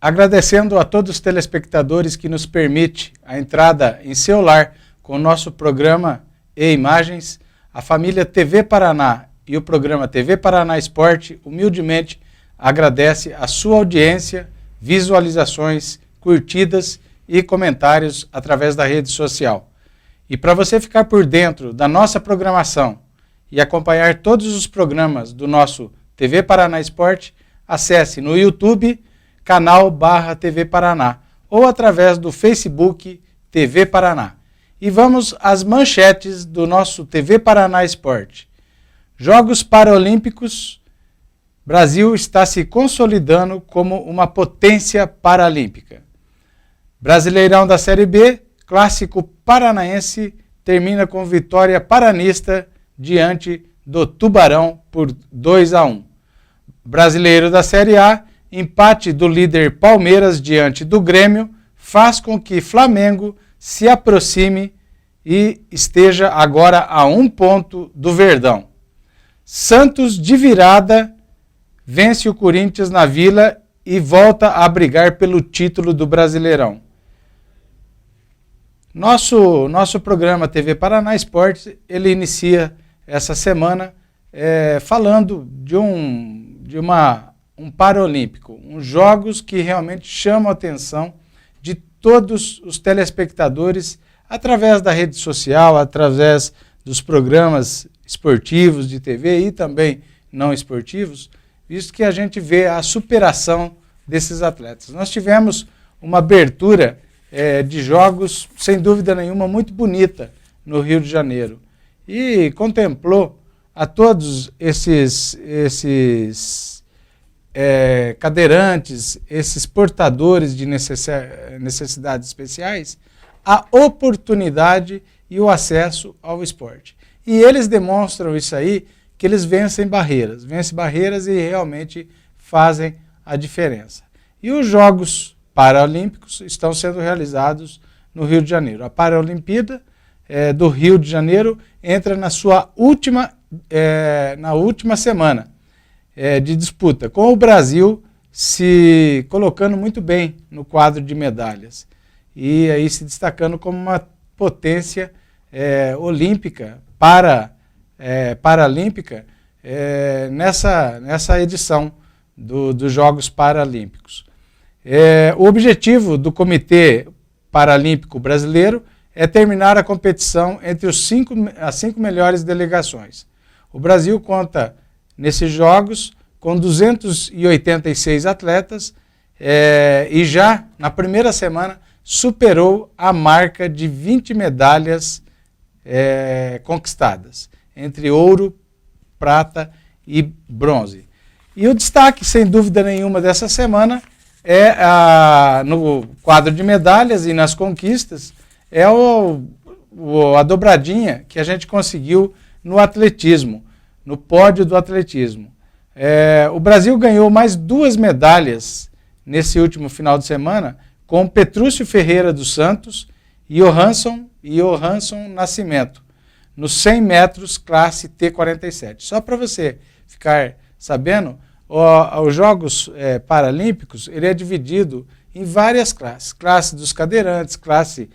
Agradecendo a todos os telespectadores que nos permite a entrada em seu lar com o nosso programa e imagens, a família TV Paraná e o programa TV Paraná Esporte humildemente agradece a sua audiência, visualizações, curtidas e comentários através da rede social. E para você ficar por dentro da nossa programação e acompanhar todos os programas do nosso TV Paraná Esporte, acesse no YouTube canal /TV Paraná ou através do Facebook TV Paraná. E vamos às manchetes do nosso TV Paraná Esporte. Jogos Paralímpicos, Brasil está se consolidando como uma potência paralímpica. Brasileirão da Série B, clássico paranaense, termina com vitória paranista diante do Tubarão por 2-1. Brasileiro da Série A, empate do líder Palmeiras diante do Grêmio faz com que Flamengo se aproxime e esteja agora a 1 ponto do Verdão. Santos de virada vence o Corinthians na Vila e volta a brigar pelo título do Brasileirão. Nosso programa TV Paraná Esportes, ele inicia essa semana falando de um Paralímpico, uns jogos que realmente chamam a atenção de todos os telespectadores através da rede social, através dos programas esportivos de TV e também não esportivos, visto que a gente vê a superação desses atletas. Nós tivemos uma abertura de jogos, sem dúvida nenhuma, muito bonita no Rio de Janeiro e contemplou a todos esses cadeirantes, esses portadores de necessidades especiais, a oportunidade e o acesso ao esporte. E eles demonstram isso aí, que eles vencem barreiras e realmente fazem a diferença. E os Jogos Paralímpicos estão sendo realizados no Rio de Janeiro. A Paralimpíada do Rio de Janeiro entra na sua última semana de disputa, com o Brasil se colocando muito bem no quadro de medalhas e aí se destacando como uma potência olímpica, paralímpica, nessa edição dos Jogos Paralímpicos. O objetivo do Comitê Paralímpico Brasileiro é terminar a competição entre as 5 melhores delegações. O Brasil conta nesses jogos com 286 atletas e já na primeira semana superou a marca de 20 medalhas conquistadas, entre ouro, prata e bronze. E o destaque, sem dúvida nenhuma, dessa semana no quadro de medalhas e nas conquistas, a dobradinha que a gente conseguiu no atletismo, no pódio do atletismo. O Brasil ganhou mais 2 medalhas nesse último final de semana com Petrúcio Ferreira dos Santos e Johansson Nascimento, nos 100 metros classe T47. Só para você ficar sabendo, os Jogos Paralímpicos ele é dividido em várias classes. Classe dos cadeirantes, classe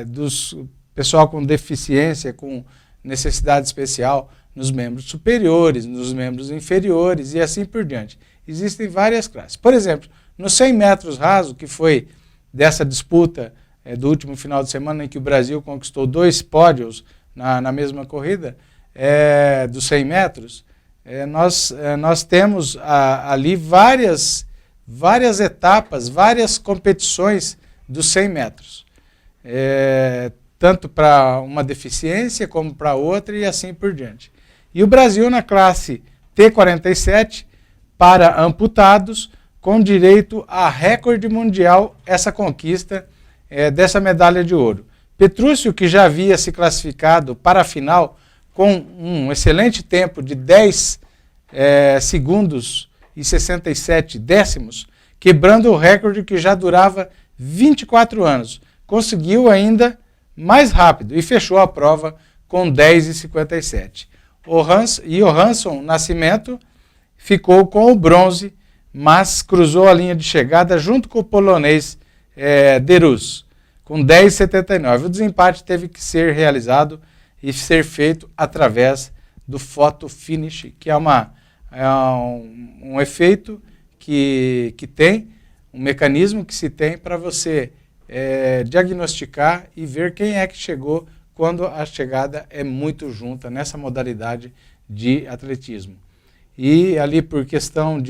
dos pessoal com deficiência, com necessidade especial, nos membros superiores, nos membros inferiores e assim por diante. Existem várias classes. Por exemplo, no 100 metros raso, que foi dessa disputa do último final de semana em que o Brasil conquistou 2 pódios na mesma corrida, dos 100 metros, nós temos ali várias etapas, várias competições dos 100 metros. Tanto para uma deficiência como para outra e assim por diante. E o Brasil na classe T47 para amputados, com direito a recorde mundial, essa conquista dessa medalha de ouro. Petrúcio, que já havia se classificado para a final com um excelente tempo de 10 segundos e 67 décimos, quebrando o recorde que já durava 24 anos. Conseguiu ainda mais rápido e fechou a prova com 10,57. O Johansson Nascimento ficou com o bronze mas cruzou a linha de chegada junto com o polonês Derus, com 10,79. O desempate teve que ser realizado e ser feito através do photo finish, que é um efeito que tem, um mecanismo que se tem para você diagnosticar e ver quem é que chegou quando a chegada é muito junta nessa modalidade de atletismo. E ali por questão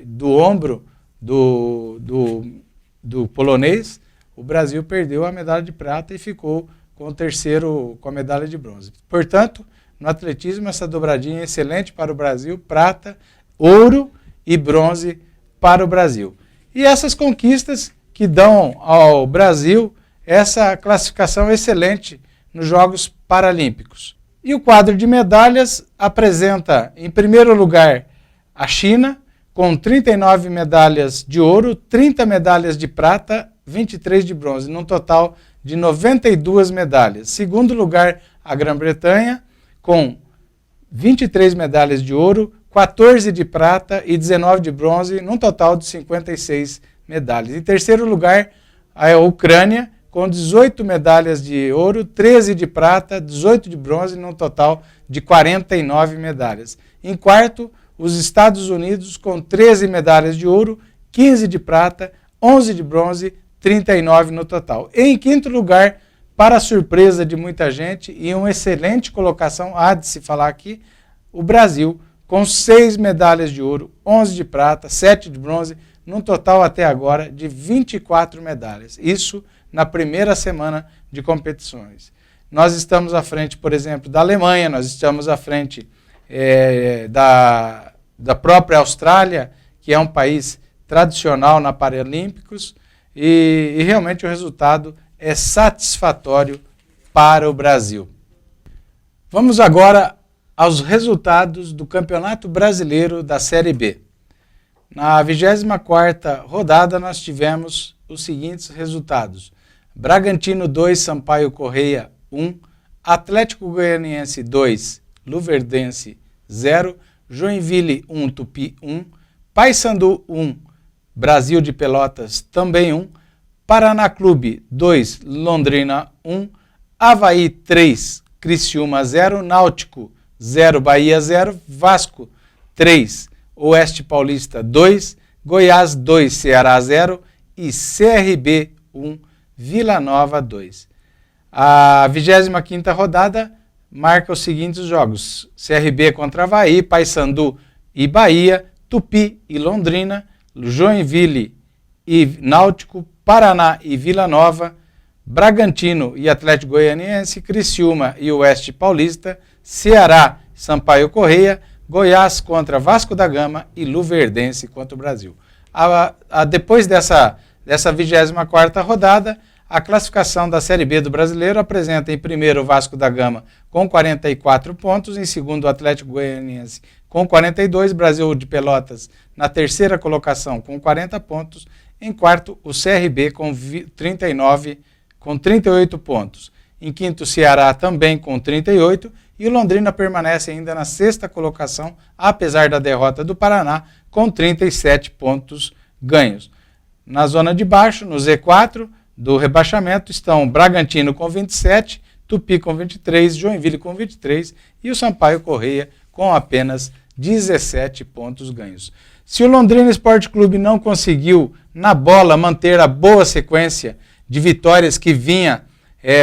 do ombro do polonês, o Brasil perdeu a medalha de prata e ficou com a medalha de bronze. Portanto, no atletismo, essa dobradinha é excelente para o Brasil, prata, ouro e bronze para o Brasil. E essas conquistas que dão ao Brasil essa classificação excelente nos Jogos Paralímpicos. E o quadro de medalhas apresenta, em primeiro lugar, a China, com 39 medalhas de ouro, 30 medalhas de prata, 23 de bronze, num total de 92 medalhas. Segundo lugar, a Grã-Bretanha, com 23 medalhas de ouro, 14 de prata e 19 de bronze, num total de 56 medalhas. Em terceiro lugar, a Ucrânia, com 18 medalhas de ouro, 13 de prata, 18 de bronze, num total de 49 medalhas. Em quarto, os Estados Unidos, com 13 medalhas de ouro, 15 de prata, 11 de bronze, 39 no total. Em quinto lugar, para a surpresa de muita gente e uma excelente colocação, há de se falar aqui, o Brasil, com 6 medalhas de ouro, 11 de prata, 7 de bronze, num total até agora de 24 medalhas. Isso na primeira semana de competições. Nós estamos à frente, por exemplo, da Alemanha, nós estamos à frente da própria Austrália, que é um país tradicional na Paralímpicos, e realmente o resultado é satisfatório para o Brasil. Vamos agora aos resultados do Campeonato Brasileiro da Série B. Na 24ª rodada nós tivemos os seguintes resultados: Bragantino 2, Sampaio Corrêa 1, Atlético Goianiense 2, Luverdense 0, Joinville 1, Tupi 1, Paysandu 1, Brasil de Pelotas também 1, Paraná Clube 2, Londrina 1, Avaí 3, Criciúma 0, Náutico 0, Bahia 0, Vasco 3, Oeste Paulista 2, Goiás 2, Ceará 0 e CRB 1, Vila Nova 2. A 25ª rodada marca os seguintes jogos: CRB contra Avaí, Paysandu e Bahia, Tupi e Londrina, Joinville e Náutico, Paraná e Vila Nova, Bragantino e Atlético Goianiense, Criciúma e Oeste Paulista, Ceará, Sampaio Corrêa, Goiás contra Vasco da Gama e Luverdense contra o Brasil. Depois dessa 24ª rodada, a classificação da Série B do Brasileiro apresenta em primeiro o Vasco da Gama com 44 pontos, em segundo o Atlético Goianiense com 42, Brasil de Pelotas na terceira colocação com 40 pontos, em quarto o CRB com 38 pontos, em quinto o Ceará também com 38 e o Londrina permanece ainda na sexta colocação, apesar da derrota do Paraná, com 37 pontos ganhos. Na zona de baixo, no Z4 do rebaixamento, estão Bragantino com 27, Tupi com 23, Joinville com 23 e o Sampaio Corrêa com apenas 17 pontos ganhos. Se o Londrina Esporte Clube não conseguiu, na bola, manter a boa sequência de vitórias que vinha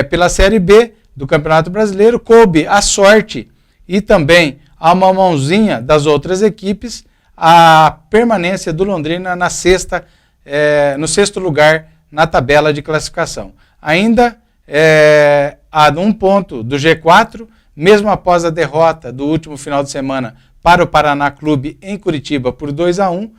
pela Série B do Campeonato Brasileiro, coube a sorte e também a uma mãozinha das outras equipes a permanência do Londrina no sexto lugar na tabela de classificação. Ainda a um ponto do G4, mesmo após a derrota do último final de semana para o Paraná Clube em Curitiba por 2-1,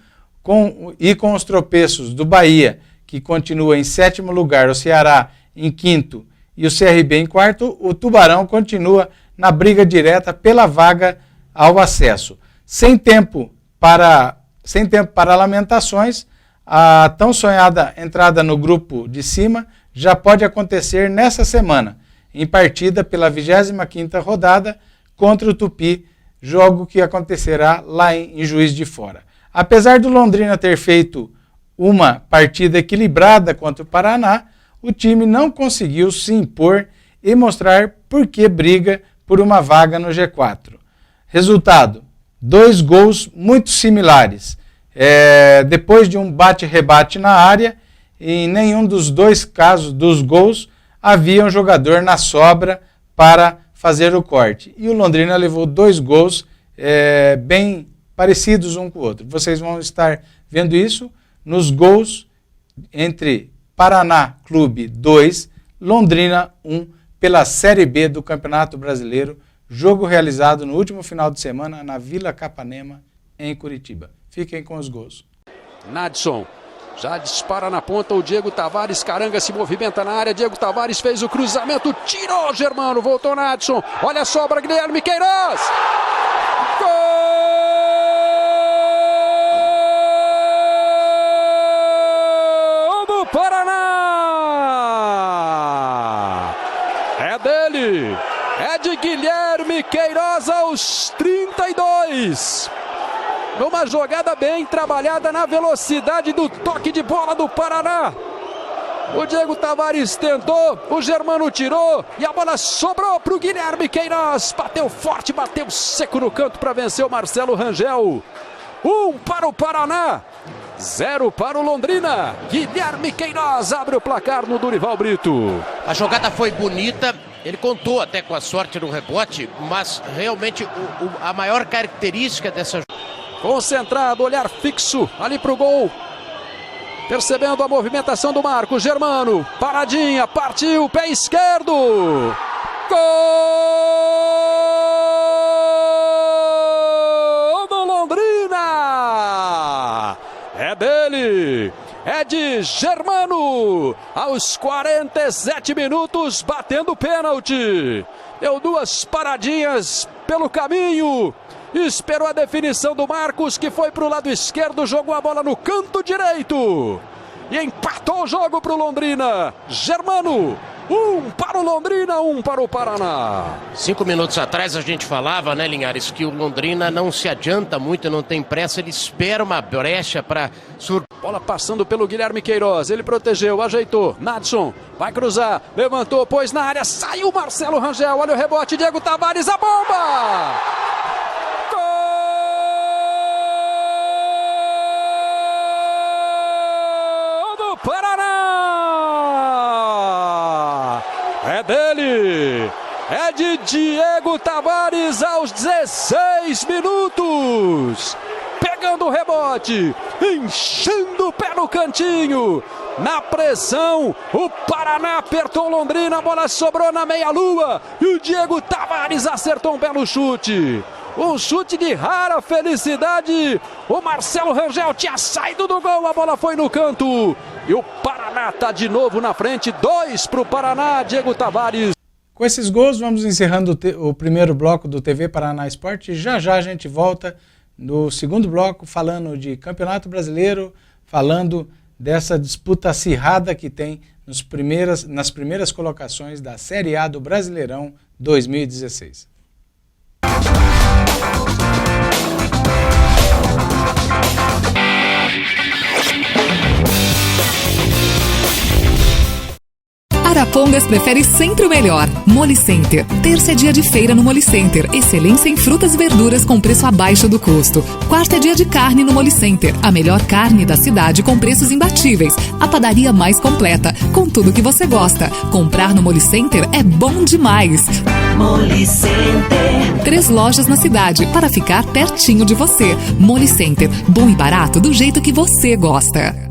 com os tropeços do Bahia, que continua em sétimo lugar, o Ceará em quinto e o CRB em quarto, o Tubarão continua na briga direta pela vaga ao acesso. Sem tempo para lamentações, a tão sonhada entrada no grupo de cima já pode acontecer nessa semana, em partida pela 25ª rodada contra o Tupi, jogo que acontecerá lá em Juiz de Fora. Apesar do Londrina ter feito uma partida equilibrada contra o Paraná, o time não conseguiu se impor e mostrar por que briga por uma vaga no G4. Resultado, 2 gols muito similares. Depois de um bate-rebate na área, em nenhum dos 2 casos dos gols havia um jogador na sobra para fazer o corte. E o Londrina levou 2 gols bem parecidos um com o outro. Vocês vão estar vendo isso nos gols entre Paraná Clube 2, Londrina 1, pela Série B do Campeonato Brasileiro, jogo realizado no último final de semana na Vila Capanema, em Curitiba. Fiquem com os gols. Nadson já dispara na ponta, o Diego Tavares, Caranga se movimenta na área, Diego Tavares fez o cruzamento, tirou Germano, voltou Nadson, olha a sobra, Guilherme Queiroz! Gol do Paraná! É dele, é de Guilherme Queiroz aos 32. Numa jogada bem trabalhada na velocidade do toque de bola do Paraná. O Diego Tavares tentou, o Germano tirou e a bola sobrou para o Guilherme Queiroz. Bateu forte, bateu seco no canto para vencer o Marcelo Rangel. 1 para o Paraná, 0 para o Londrina. Guilherme Queiroz abre o placar no Dorival Brito. A jogada foi bonita, ele contou até com a sorte no rebote, mas realmente a maior característica dessa jogada. Concentrado, olhar fixo ali pro gol. Percebendo a movimentação do Marcos Germano. Paradinha, partiu, pé esquerdo. Gol do Londrina! É dele, é de Germano. Aos 47 minutos, batendo pênalti. Deu 2 paradinhas pelo caminho. Esperou a definição do Marcos, que foi para o lado esquerdo, jogou a bola no canto direito. E empatou o jogo para o Londrina. Germano, 1 para o Londrina, 1 para o Paraná. 5 minutos atrás a gente falava, né, Linhares, que o Londrina não se adianta muito, não tem pressa, ele espera uma brecha para... Bola passando pelo Guilherme Queiroz, ele protegeu, ajeitou, Nadson vai cruzar, levantou, pôs na área, saiu Marcelo Rangel, olha o rebote, Diego Tavares, a bomba! Paraná! É dele! É de Diego Tavares aos 16 minutos! Pegando o rebote, enchendo o pé no cantinho, na pressão, o Paraná apertou Londrina, a bola sobrou na meia-lua e o Diego Tavares acertou um belo chute. Um chute de rara felicidade. O Marcelo Rangel tinha saído do gol, a bola foi no canto. E o Paraná está de novo na frente. 2 para o Paraná, Diego Tavares. Com esses gols, vamos encerrando o primeiro bloco do TV Paraná Esporte. Já já a gente volta no segundo bloco falando de Campeonato Brasileiro, falando dessa disputa acirrada que tem nas primeiras colocações da Série A do Brasileirão 2016. Arapongas prefere sempre o melhor. Moli Center. Terça é dia de feira no Moli Center. Excelência em frutas e verduras com preço abaixo do custo. Quarta é dia de carne no Moli Center. A melhor carne da cidade com preços imbatíveis. A padaria mais completa, com tudo que você gosta. Comprar no Moli Center é bom demais. Moli Center. 3 lojas na cidade para ficar pertinho de você. Moli Center. Bom e barato do jeito que você gosta.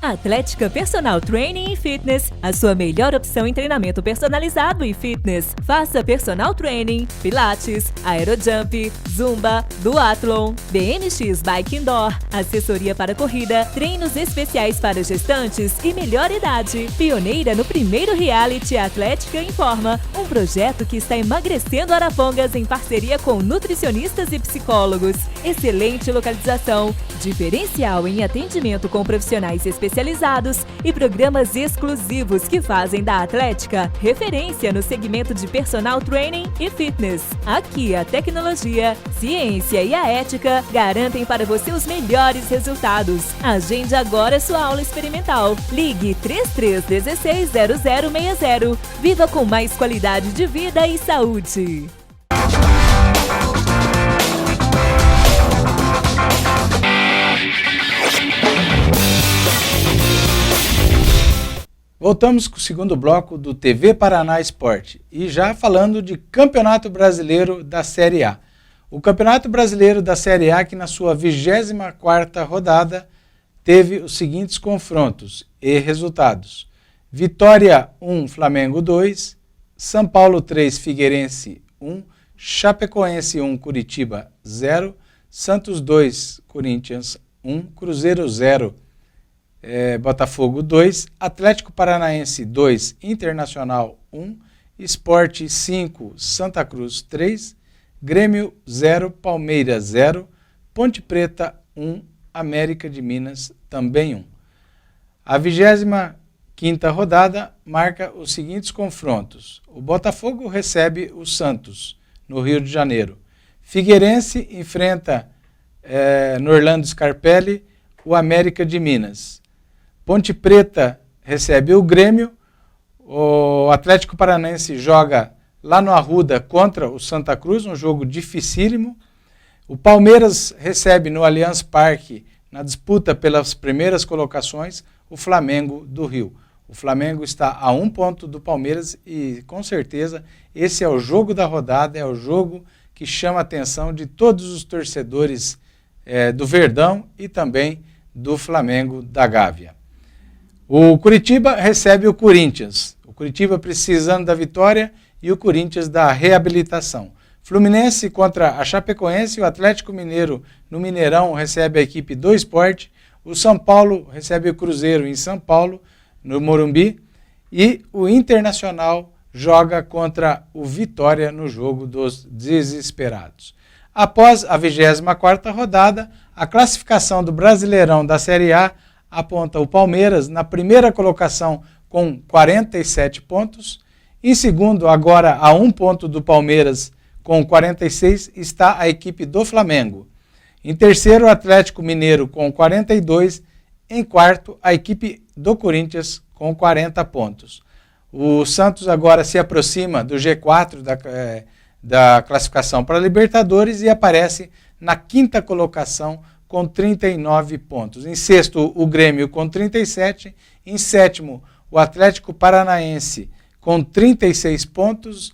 Atlética Personal Training e Fitness, a sua melhor opção em treinamento personalizado e fitness. Faça personal training, pilates, aerojump, zumba, duathlon, BMX Bike Indoor, assessoria para corrida, treinos especiais para gestantes e melhor idade. Pioneira no primeiro reality Atlética Informa, um projeto que está emagrecendo Arapongas em parceria com nutricionistas e psicólogos. excelente localização, diferencial em atendimento com profissionais especializados e programas exclusivos que fazem da Atlética referência no segmento de personal training e fitness. Aqui a tecnologia, ciência e a ética garantem para você os melhores resultados. Agende agora sua aula experimental. Ligue 3316-0060. Viva com mais qualidade de vida e saúde. Voltamos com o segundo bloco do TV Paraná Esporte e já falando de Campeonato Brasileiro da Série A. O Campeonato Brasileiro da Série A, que na sua 24ª rodada teve os seguintes confrontos e resultados: Vitória 1, Flamengo 2, São Paulo 3, Figueirense 1, Chapecoense 1, Curitiba 0, Santos 2, Corinthians 1, Cruzeiro 0, Botafogo 2, Atlético Paranaense 2, Internacional 1, Sport 5, Santa Cruz 3, Grêmio 0, Palmeiras 0, Ponte Preta 1, América de Minas também 1. A 25ª rodada marca os seguintes confrontos: o Botafogo recebe o Santos, no Rio de Janeiro. Figueirense enfrenta no Orlando Scarpelli o América de Minas. Ponte Preta recebe o Grêmio, o Atlético Paranaense joga lá no Arruda contra o Santa Cruz, um jogo dificílimo. O Palmeiras recebe no Allianz Parque, na disputa pelas primeiras colocações, o Flamengo do Rio. O Flamengo está a 1 ponto do Palmeiras e, com certeza, esse é o jogo da rodada, é o jogo que chama a atenção de todos os torcedores do Verdão e também do Flamengo da Gávea. O Curitiba recebe o Corinthians. O Curitiba precisando da vitória e o Corinthians da reabilitação. Fluminense contra a Chapecoense, o Atlético Mineiro no Mineirão recebe a equipe do Sport. O São Paulo recebe o Cruzeiro em São Paulo, no Morumbi. E o Internacional joga contra o Vitória no jogo dos desesperados. Após a 24ª rodada, a classificação do Brasileirão da Série A aponta o Palmeiras na primeira colocação com 47 pontos. Em segundo, agora a 1 ponto do Palmeiras com 46, está a equipe do Flamengo. Em terceiro, o Atlético Mineiro com 42. Em quarto, a equipe do Corinthians com 40 pontos. O Santos agora se aproxima do G4 da classificação para a Libertadores e aparece na 5ª colocação com 39 pontos. Em sexto, o Grêmio com 37. Em sétimo, o Atlético Paranaense com 36 pontos.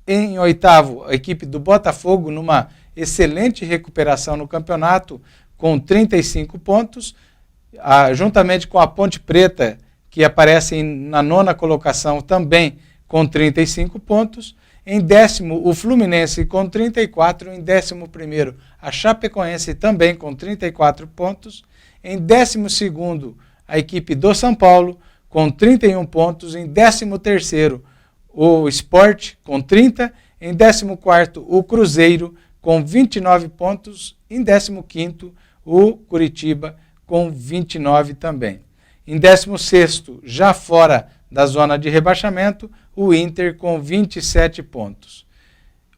Em oitavo, a equipe do Botafogo, numa excelente recuperação no campeonato, com 35 pontos. Juntamente com a Ponte Preta, que aparece na 9ª colocação também com 35 pontos. Em décimo, o Fluminense com 34. Em 11º, a Chapecoense também com 34 pontos. Em 12º, a equipe do São Paulo com 31 pontos. Em 13º, o Sport com 30. Em 14º, o Cruzeiro com 29 pontos. Em 15º, o Curitiba com 29 também. Em 16º, já fora da zona de rebaixamento, o Inter com 27 pontos.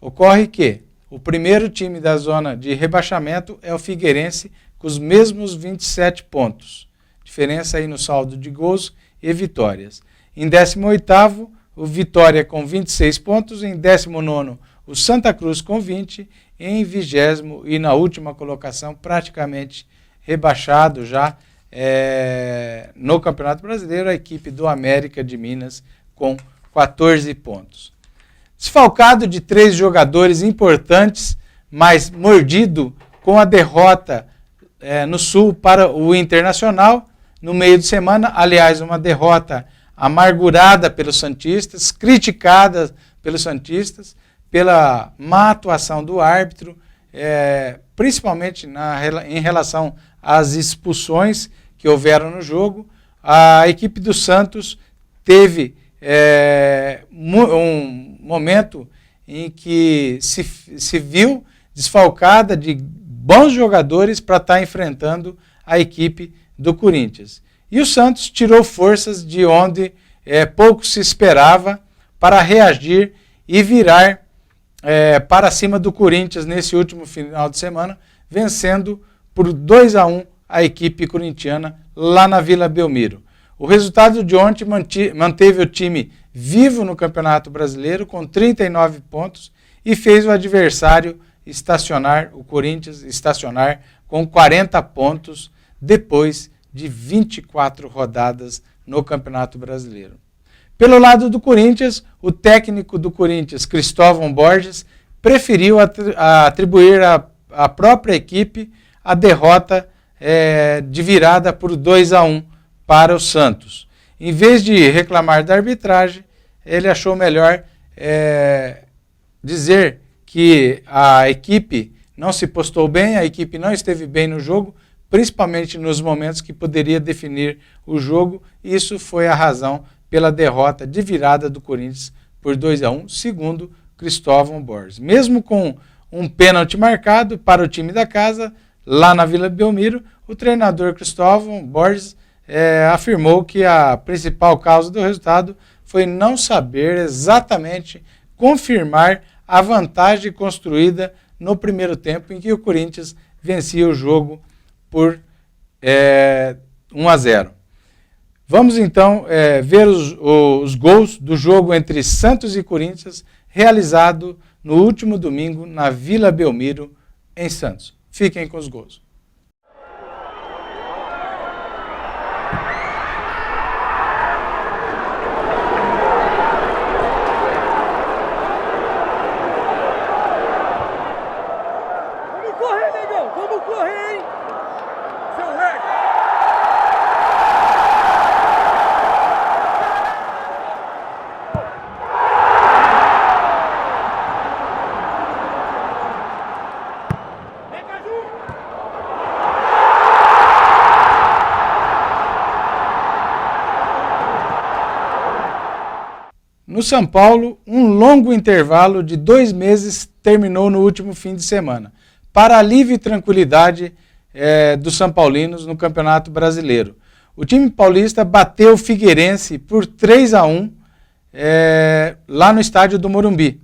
Ocorre que o primeiro time da zona de rebaixamento é o Figueirense, com os mesmos 27 pontos. Diferença aí no saldo de gols e vitórias. Em 18º, o Vitória com 26 pontos. Em 19º, o Santa Cruz com 20. Em 20º e na última colocação, praticamente rebaixado já no Campeonato Brasileiro, a equipe do América de Minas com 14 pontos. Desfalcado de 3 jogadores importantes, mas mordido com a derrota no Sul para o Internacional, no meio de semana, aliás, uma derrota amargurada pelos santistas, criticada pelos santistas, pela má atuação do árbitro, principalmente em relação às expulsões que houveram no jogo. A equipe do Santos teve um momento em que se viu desfalcada de bons jogadores para estar enfrentando a equipe do Corinthians. E o Santos tirou forças de onde pouco se esperava para reagir e virar para cima do Corinthians nesse último final de semana, vencendo por 2-1 a equipe corintiana lá na Vila Belmiro. O resultado de ontem manteve o time vivo no Campeonato Brasileiro com 39 pontos e fez o adversário o Corinthians estacionar com 40 pontos depois de 24 rodadas no Campeonato Brasileiro. Pelo lado do Corinthians, o técnico do Corinthians, Cristóvão Borges, preferiu atribuir à própria equipe a derrota de virada por 2-1 para o Santos. Em vez de reclamar da arbitragem, ele achou melhor dizer que a equipe não se postou bem, a equipe não esteve bem no jogo, principalmente nos momentos que poderia definir o jogo, e isso foi a razão pela derrota de virada do Corinthians por 2-1, segundo Cristóvão Borges. Mesmo com um pênalti marcado para o time da casa, lá na Vila Belmiro, o treinador Cristóvão Borges afirmou que a principal causa do resultado foi não saber exatamente confirmar a vantagem construída no primeiro tempo, em que o Corinthians vencia o jogo por 1-0. Vamos então ver os gols do jogo entre Santos e Corinthians, realizado no último domingo na Vila Belmiro, em Santos. Fiquem com os gols. Vamos correr, negão! Vamos correr, hein? Seu moleque! No São Paulo, um longo intervalo de 2 meses terminou no último fim de semana, para alívio e tranquilidade dos São Paulinos no Campeonato Brasileiro. O time paulista bateu o Figueirense por 3-1 lá no estádio do Morumbi.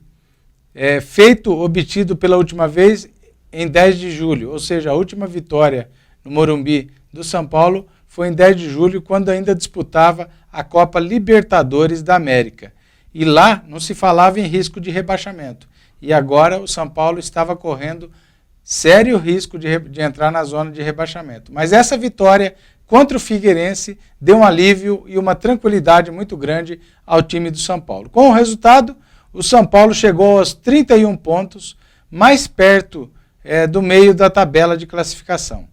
Feito obtido pela última vez em 10 de julho, ou seja, a última vitória no Morumbi do São Paulo foi em 10 de julho, quando ainda disputava a Copa Libertadores da América. E lá não se falava em risco de rebaixamento. E agora o São Paulo estava correndo sério risco de entrar na zona de rebaixamento. Mas essa vitória contra o Figueirense deu um alívio e uma tranquilidade muito grande ao time do São Paulo. Com o resultado, o São Paulo chegou aos 31 pontos, mais perto do meio da tabela de classificação.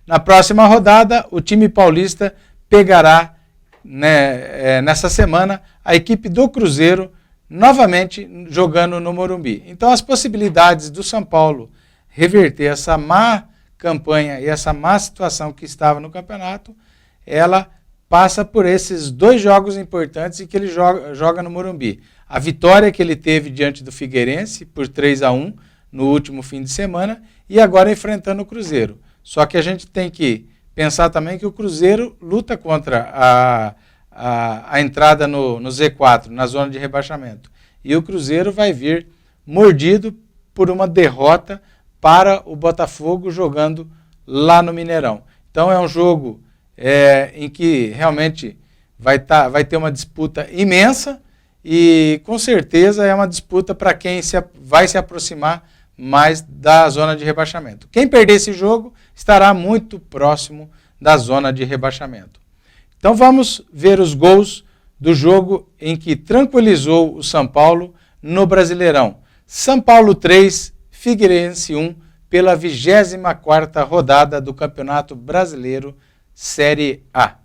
Na próxima rodada, o time paulista pegará nessa semana a equipe do Cruzeiro, novamente jogando no Morumbi. Então as possibilidades do São Paulo reverter essa má campanha e essa má situação que estava no campeonato, ela passa por esses 2 jogos importantes em que ele joga no Morumbi. A vitória que ele teve diante do Figueirense por 3-1 no último fim de semana, e agora enfrentando o Cruzeiro. Só que a gente tem que pensar também que o Cruzeiro luta contra a entrada no Z4, na zona de rebaixamento. E o Cruzeiro vai vir mordido por uma derrota para o Botafogo jogando lá no Mineirão. Então é um jogo em que realmente vai ter uma disputa imensa, e com certeza é uma disputa para quem vai se aproximar mais da zona de rebaixamento. Quem perder esse jogo estará muito próximo da zona de rebaixamento. Então vamos ver os gols do jogo em que tranquilizou o São Paulo no Brasileirão. São Paulo 3, Figueirense 1, pela 24ª rodada do Campeonato Brasileiro Série A.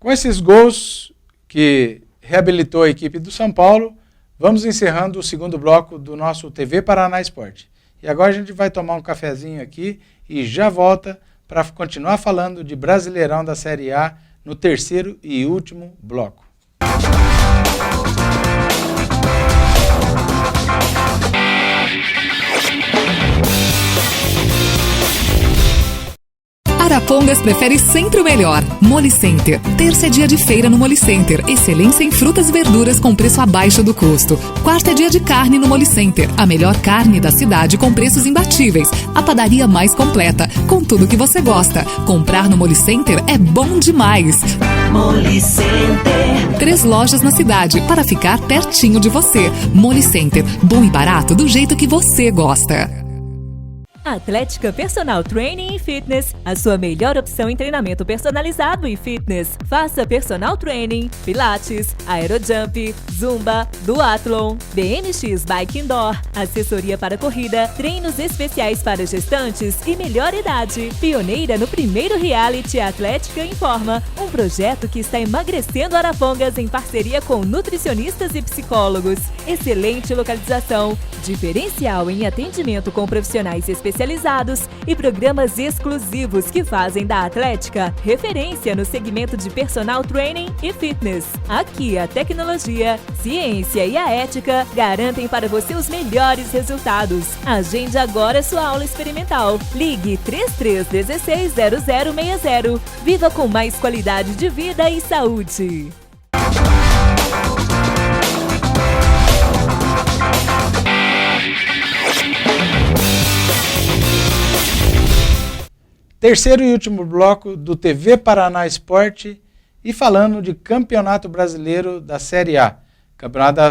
Com esses gols que reabilitou a equipe do São Paulo, vamos encerrando o segundo bloco do nosso TV Paraná Esporte. E agora a gente vai tomar um cafezinho aqui e já volta para continuar falando de Brasileirão da Série A no terceiro e último bloco. Arapongas prefere sempre o melhor. Molicenter. Terça é dia de feira no Molicenter. Excelência em frutas e verduras com preço abaixo do custo. Quarta é dia de carne no Molicenter. A melhor carne da cidade com preços imbatíveis. A padaria mais completa, com tudo que você gosta. Comprar no Molicenter é bom demais. Molicenter. 3 lojas na cidade para ficar pertinho de você. Molicenter. Bom e barato do jeito que você gosta. Atlética Personal Training e Fitness, a sua melhor opção em treinamento personalizado e fitness. Faça personal training, pilates, aerojump, zumba, duathlon, BMX Bike Indoor, assessoria para corrida, treinos especiais para gestantes e melhor idade. Pioneira no primeiro reality Atlética Informa, um projeto que está emagrecendo Arapongas em parceria com nutricionistas e psicólogos. Excelente localização, diferencial em atendimento com profissionais especializados e programas exclusivos que fazem da Atlética referência no segmento de personal training e fitness. Aqui a tecnologia, ciência e a ética garantem para você os melhores resultados. Agende agora sua aula experimental. Ligue 3316-0060. Viva com mais qualidade de vida e saúde. Terceiro e último bloco do TV Paraná Esporte e falando de Campeonato Brasileiro da Série A. Campeonato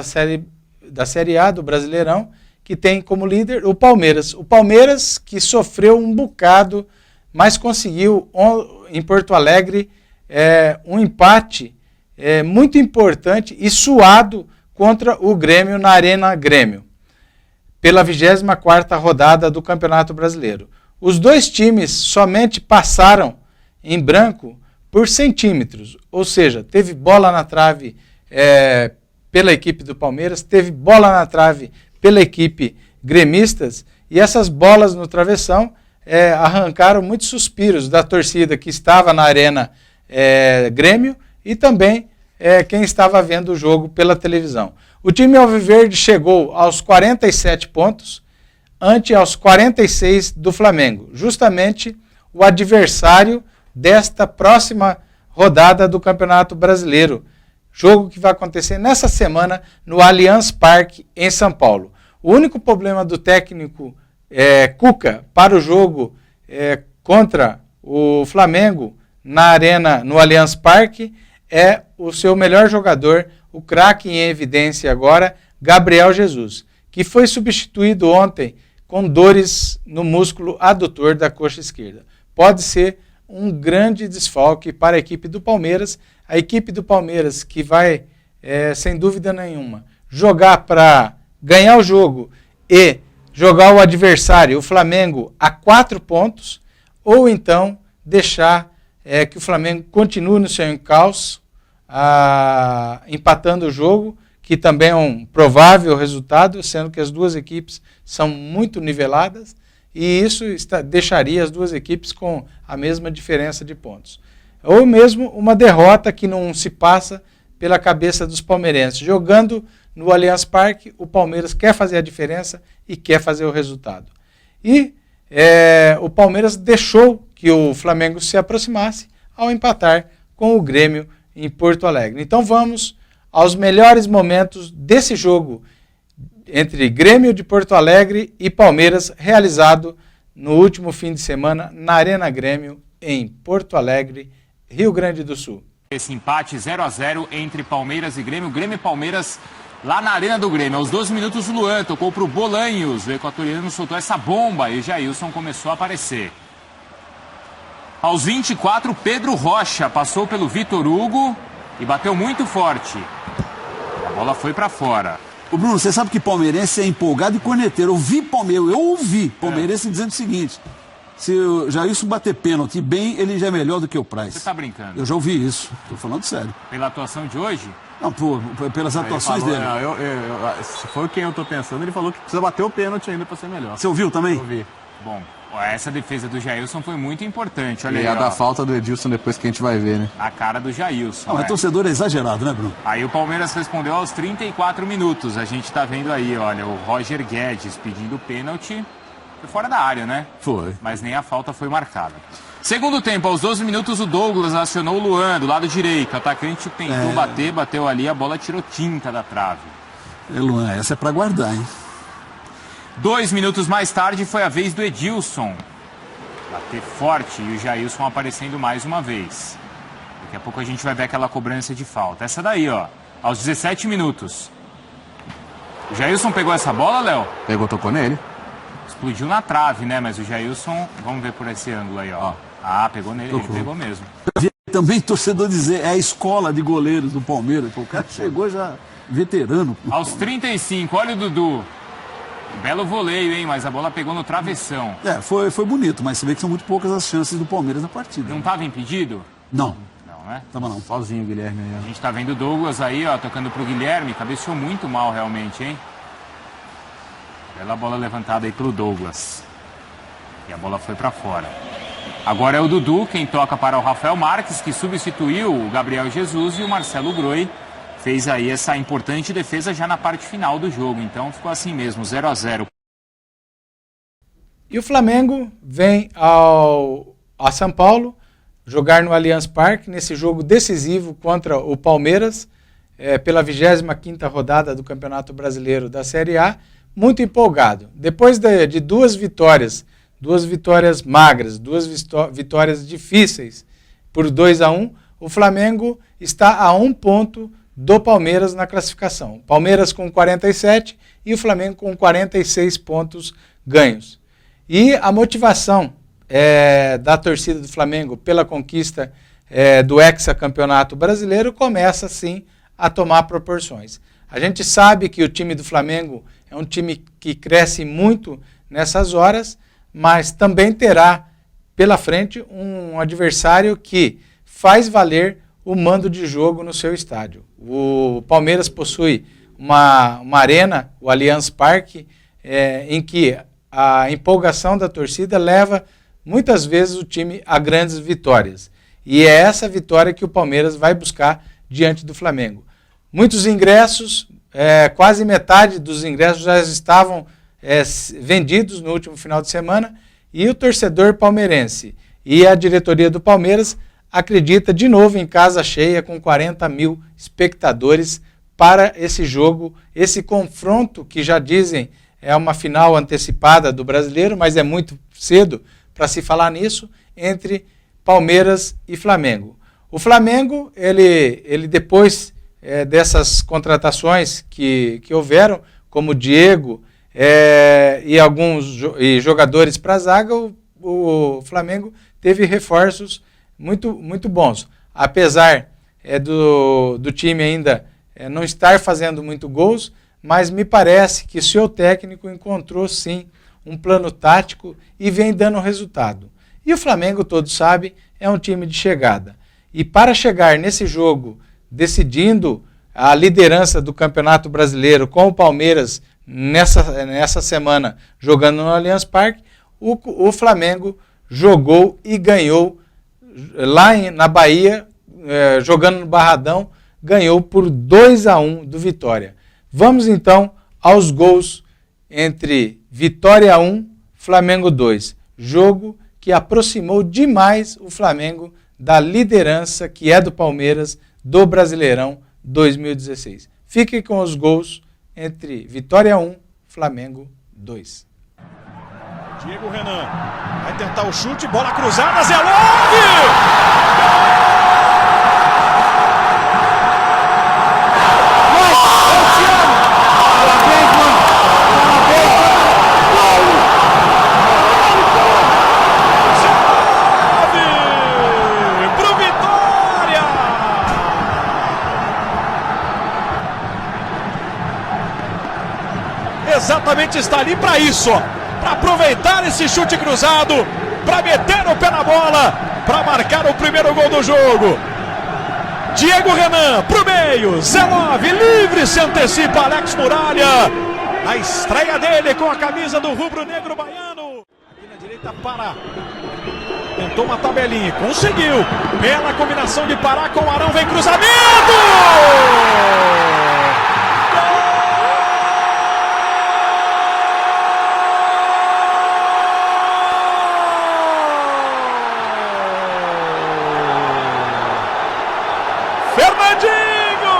da Série A do Brasileirão, que tem como líder o Palmeiras. O Palmeiras que sofreu um bocado, mas conseguiu em Porto Alegre um empate muito importante e suado contra o Grêmio na Arena Grêmio, pela 24ª rodada do Campeonato Brasileiro. Os dois times somente passaram em branco por centímetros, ou seja, teve bola na trave pela equipe do Palmeiras, teve bola na trave pela equipe gremistas, e essas bolas no travessão arrancaram muitos suspiros da torcida que estava na Arena Grêmio e também quem estava vendo o jogo pela televisão. O time alviverde chegou aos 47 pontos, ante aos 46 do Flamengo, justamente o adversário desta próxima rodada do Campeonato Brasileiro, jogo que vai acontecer nessa semana no Allianz Parque, em São Paulo. O único problema do técnico Cuca para o jogo contra o Flamengo no Allianz Parque é o seu melhor jogador, o craque em evidência agora, Gabriel Jesus, que foi substituído ontem com dores no músculo adutor da coxa esquerda. Pode ser um grande desfalque para a equipe do Palmeiras. A equipe do Palmeiras que vai, sem dúvida nenhuma, jogar para ganhar o jogo e jogar o adversário, o Flamengo, a 4 pontos, ou então deixar que o Flamengo continue no seu encalço, empatando o jogo, que também é um provável resultado, sendo que as duas equipes são muito niveladas, e isso deixaria as duas equipes com a mesma diferença de pontos. Ou mesmo uma derrota que não se passa pela cabeça dos palmeirenses. Jogando no Allianz Parque, o Palmeiras quer fazer a diferença e quer fazer o resultado. E o Palmeiras deixou que o Flamengo se aproximasse ao empatar com o Grêmio em Porto Alegre. Então vamos aos melhores momentos desse jogo entre Grêmio de Porto Alegre e Palmeiras, realizado no último fim de semana na Arena Grêmio, em Porto Alegre, Rio Grande do Sul. Esse empate 0-0 entre Palmeiras e Grêmio. Grêmio e Palmeiras lá na Arena do Grêmio. Aos 12 minutos, o Luan tocou para o Bolanhos. O equatoriano soltou essa bomba e Jailson começou a aparecer. Aos 24, Pedro Rocha passou pelo Vitor Hugo e bateu muito forte. A bola foi para fora. O Bruno, você sabe que palmeirense é empolgado e corneteiro. Eu ouvi palmeirense dizendo o seguinte: Se o Jailson bater pênalti bem, ele já é melhor do que o Price. Você tá brincando? Eu já ouvi isso, tô falando sério. Pela atuação de hoje? Não, pelas atuações falou, dele. Se for quem eu tô pensando, ele falou que precisa bater o pênalti ainda pra ser melhor. Você ouviu também? Eu ouvi. Bom, essa defesa do Jailson foi muito importante. Olha E aí, a da ó, falta do Edilson depois que a gente vai ver, né? a cara do Jailson. Não, mas torcedor é exagerado, né, Bruno? Aí o Palmeiras respondeu aos 34 minutos. A gente tá vendo aí, olha, o Roger Guedes pedindo pênalti. Foi fora da área, né? Foi. Mas nem a falta foi marcada. Segundo tempo, aos 12 minutos, o Douglas acionou o Luan do lado direito. O atacante tentou bater, bateu ali, a bola tirou tinta da trave. Luan, essa é pra guardar, hein? 2 minutos mais tarde foi a vez do Edilson. Bater forte e o Jailson aparecendo mais uma vez. Daqui a pouco a gente vai ver aquela cobrança de falta. Essa daí, ó, aos 17 minutos. O Jailson pegou essa bola, Léo? Pegou, tocou nele. Explodiu na trave, né? Mas o Jailson, vamos ver por esse ângulo aí, ó. Ah, pegou nele, ele pegou mesmo. Também torcedor dizer, é a escola de goleiros do Palmeiras. O cara chegou já veterano. Aos 35, olha o Dudu. Belo voleio, hein? Mas a bola pegou no travessão. Foi bonito, mas você vê que são muito poucas as chances do Palmeiras na partida. Não estava impedido? Não. Não, né? Tava não. Sozinho o Guilherme aí. A gente tá vendo o Douglas aí, ó, tocando pro Guilherme. Cabeceou muito mal, realmente, hein? Bela bola levantada aí pro Douglas. E a bola foi pra fora. Agora é o Dudu quem toca para o Rafael Marques, que substituiu o Gabriel Jesus, e o Marcelo Groi fez aí essa importante defesa já na parte final do jogo. Então ficou assim mesmo, 0-0. E o Flamengo vem a São Paulo jogar no Allianz Parque nesse jogo decisivo contra o Palmeiras, pela 25ª rodada do Campeonato Brasileiro da Série A. Muito empolgado. Depois de duas vitórias magras, duas vitórias difíceis por 2-1, o Flamengo está a 1 ponto do Palmeiras na classificação. Palmeiras com 47 e o Flamengo com 46 pontos ganhos. E a motivação da torcida do Flamengo pela conquista do hexacampeonato brasileiro começa, sim, a tomar proporções. A gente sabe que o time do Flamengo é um time que cresce muito nessas horas, mas também terá pela frente um adversário que faz valer o mando de jogo no seu estádio. O Palmeiras possui uma arena, o Allianz Parque, em que a empolgação da torcida leva muitas vezes o time a grandes vitórias. E é essa vitória que o Palmeiras vai buscar diante do Flamengo. Muitos ingressos, quase metade dos ingressos já estavam vendidos no último final de semana, e o torcedor palmeirense e a diretoria do Palmeiras acredita de novo em casa cheia com 40 mil espectadores para esse jogo, esse confronto que já dizem é uma final antecipada do Brasileiro, mas é muito cedo para se falar nisso, entre Palmeiras e Flamengo. O Flamengo, ele depois dessas contratações que houveram, como Diego e alguns jogadores para a zaga, o Flamengo teve reforços muito bons. Apesar do time ainda não estar fazendo muito gols, mas me parece que o seu técnico encontrou sim um plano tático e vem dando resultado. E o Flamengo, todos sabem, é um time de chegada. E para chegar nesse jogo, decidindo a liderança do Campeonato Brasileiro com o Palmeiras nessa semana jogando no Allianz Parque, o Flamengo jogou e ganhou lá na Bahia, jogando no Barradão, ganhou por 2-1 do Vitória. Vamos então aos gols entre Vitória 1, Flamengo 2. Jogo que aproximou demais o Flamengo da liderança que é do Palmeiras do Brasileirão 2016. Fiquem com os gols entre Vitória 1, Flamengo 2. Diego Renan vai tentar o chute, bola cruzada, Zé Love! Exatamente, está ali para isso, para aproveitar esse chute cruzado, para meter o pé na bola, para marcar o primeiro gol do jogo. Diego Renan pro meio, Zelov livre, se antecipa Alex Muralha. A estreia dele com a camisa do rubro-negro baiano. Aqui na direita, Pará. Tentou uma tabelinha, conseguiu. Bela combinação de Pará com o Arão, vem cruzamento! Fernandinho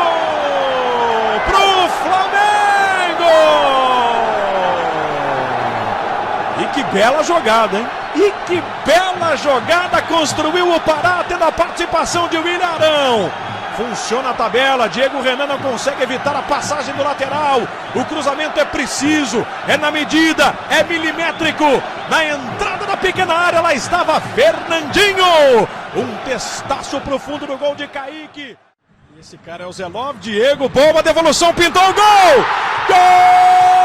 pro Flamengo! E que bela jogada, hein? E que bela jogada construiu o Pará, tendo a participação de William Arão. Funciona a tabela, Diego Renan não consegue evitar a passagem do lateral. O cruzamento é preciso, é na medida, é milimétrico. Na entrada da pequena área, lá estava Fernandinho. Um testaço pro fundo do gol de Kaique. Esse cara é o Zelov, Diego, boa devolução, pintou o gol! Gol!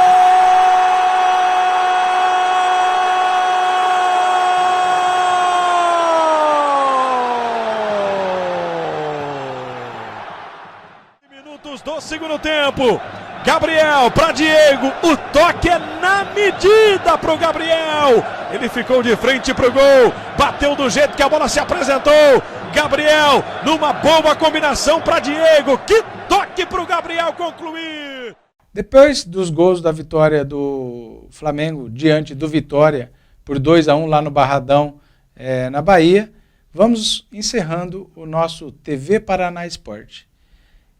Do segundo tempo, Gabriel para Diego, o toque é na medida para o Gabriel, ele ficou de frente para o gol, bateu do jeito que a bola se apresentou, Gabriel numa boa combinação para Diego, que toque para o Gabriel concluir. Depois dos gols da vitória do Flamengo diante do Vitória por 2-1 lá no Barradão, na Bahia, vamos encerrando o nosso TV Paraná Esporte.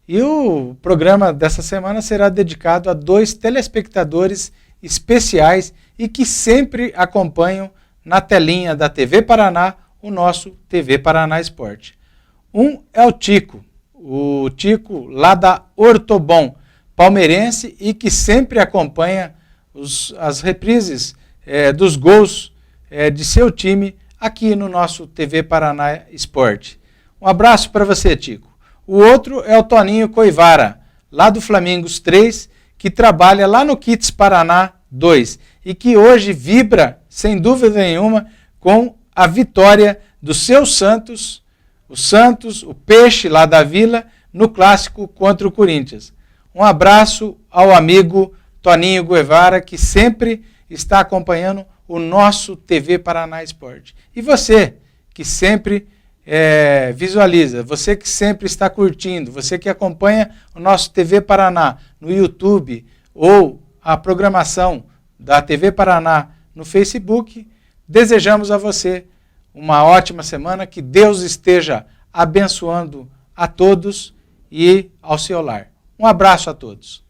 E o programa dessa semana será dedicado a 2 telespectadores especiais e que sempre acompanham na telinha da TV Paraná o nosso TV Paraná Esporte. Um é o Tico lá da Ortobon, palmeirense e que sempre acompanha as reprises dos gols de seu time aqui no nosso TV Paraná Esporte. Um abraço para você, Tico. O outro é o Toninho Coivara, lá do Flamingos 3, que trabalha lá no Kits Paraná 2 e que hoje vibra, sem dúvida nenhuma, com a vitória do seu Santos, o Peixe lá da Vila, no clássico contra o Corinthians. Um abraço ao amigo Toninho Coivara, que sempre está acompanhando o nosso TV Paraná Esporte. E você, que sempre visualiza, você que sempre está curtindo, você que acompanha o nosso TV Paraná no YouTube ou a programação da TV Paraná no Facebook, desejamos a você uma ótima semana, que Deus esteja abençoando a todos e ao seu lar. Um abraço a todos.